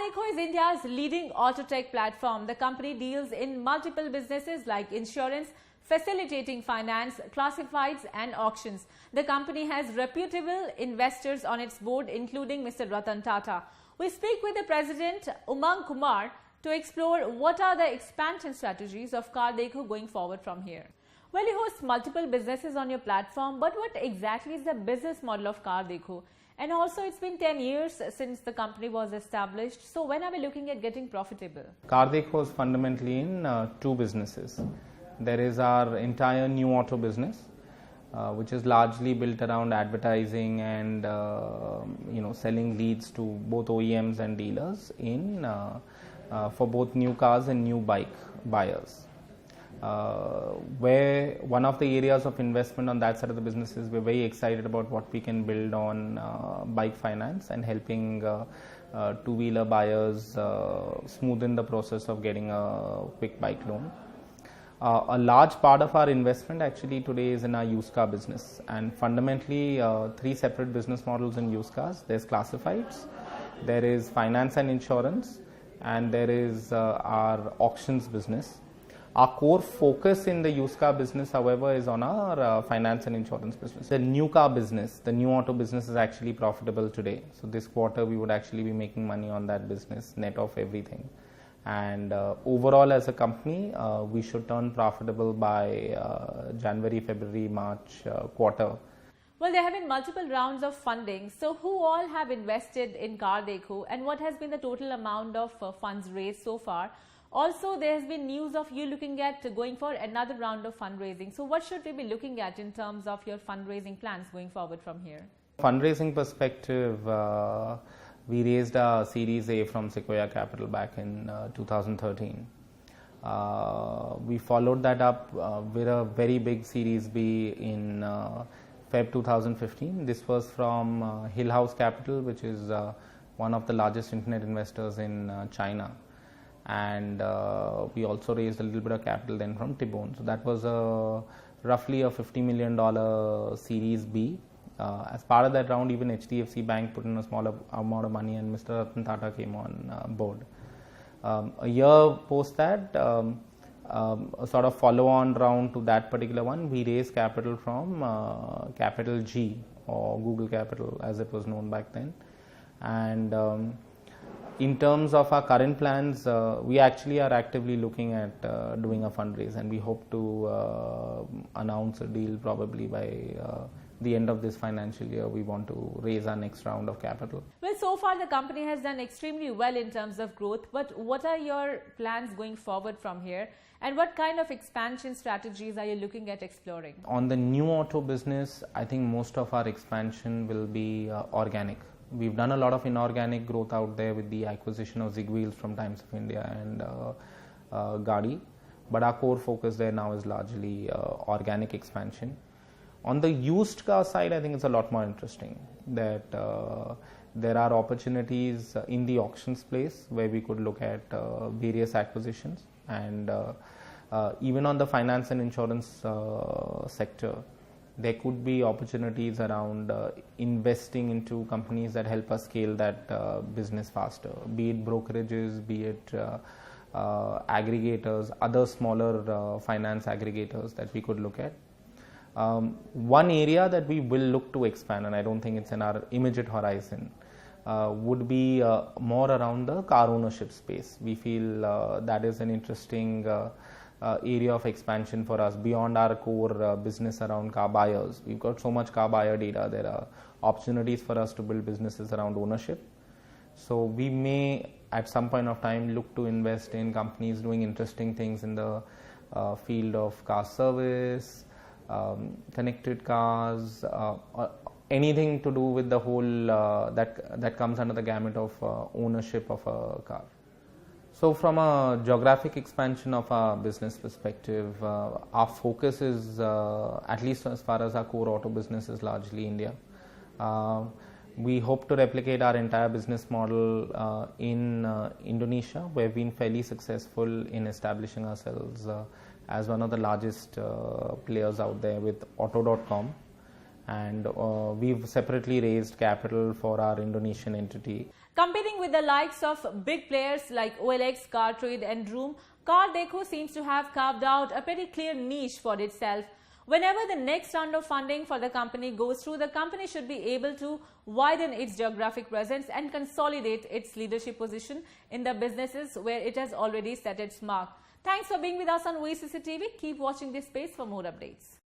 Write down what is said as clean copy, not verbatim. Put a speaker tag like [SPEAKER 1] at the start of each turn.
[SPEAKER 1] CarDekho is India's leading auto tech platform. The company deals in multiple businesses like insurance, facilitating finance, classifieds and auctions. The company has reputable investors on its board, including Mr. Ratan Tata. We speak with the president, Umang Kumar, to explore what are the expansion strategies of CarDekho going forward from here. Well, you host multiple businesses on your platform, but what exactly is the business model of CarDekho? And also, it's been 10 years since the company was established. So when are we looking at getting profitable?
[SPEAKER 2] CarDekho is fundamentally in two businesses. There is our entire new auto business, which is largely built around advertising and selling leads to both OEMs and dealers in for both new cars and new bike buyers. Where one of the areas of investment on that side of the business is we're very excited about what we can build on bike finance and helping two-wheeler buyers smoothen the process of getting a quick bike loan. A large part of our investment actually today is in our used car business, and fundamentally three separate business models in used cars. There's classifieds, there is finance and insurance, and there is our auctions business. Our core focus in the used car business, however, is on our finance and insurance business. The new car business, the new auto business is actually profitable today. So this quarter we would actually be making money on that business, net of everything. And overall as a company, we should turn profitable by January, February, March quarter.
[SPEAKER 1] Well, there have been multiple rounds of funding. So who all have invested in CarDekho, and what has been the total amount of funds raised so far? Also, there has been news of you looking at going for another round of fundraising. So what should we be looking at in terms of your fundraising plans going forward from here?
[SPEAKER 2] Fundraising perspective, we raised a Series A from Sequoia Capital back in 2013. We followed that up with a very big Series B in Feb 2015. This was from Hill House Capital, which is one of the largest internet investors in China. And we also raised a little bit of capital then from Tibon. So that was roughly a $50 million Series B. As part of that round, even HDFC Bank put in a smaller amount of money, and Mr. Ratan Tata came on board. A year post that, a sort of follow-on round to that particular one, we raised capital from Capital G, or Google Capital as it was known back then. And in terms of our current plans, we actually are actively looking at doing a fundraise, and we hope to announce a deal probably by the end of this financial year. We want to raise our next round of capital.
[SPEAKER 1] Well, so far the company has done extremely well in terms of growth, but what are your plans going forward from here, and what kind of expansion strategies are you looking at exploring?
[SPEAKER 2] On the new auto business, I think most of our expansion will be organic. We've done a lot of inorganic growth out there with the acquisition of Zig Wheels from Times of India and Gaadi, but our core focus there now is largely organic expansion. On the used car side, I think it's a lot more interesting that there are opportunities in the auctions place where we could look at various acquisitions, and even on the finance and insurance sector, there could be opportunities around investing into companies that help us scale that business faster, be it brokerages, be it aggregators, other smaller finance aggregators that we could look at. One area that we will look to expand, and I don't think it's in our immediate horizon, would be more around the car ownership space. We feel that is an interesting area of expansion for us beyond our core business around car buyers. We've got so much car buyer data. There are opportunities for us to build businesses around ownership. So we may at some point of time look to invest in companies doing interesting things in the field of car service, connected cars, anything to do with the whole that comes under the gamut of ownership of a car. So from a geographic expansion of our business perspective, our focus is, at least as far as our core auto business, is largely India. We hope to replicate our entire business model in Indonesia, where we've been fairly successful in establishing ourselves as one of the largest players out there with Auto.com. And we've separately raised capital for our Indonesian entity.
[SPEAKER 1] Competing with the likes of big players like OLX, CarTrade and Room, CarDekho seems to have carved out a pretty clear niche for itself. Whenever the next round of funding for the company goes through, the company should be able to widen its geographic presence and consolidate its leadership position in the businesses where it has already set its mark. Thanks for being with us on VCCTV. Keep watching this space for more updates.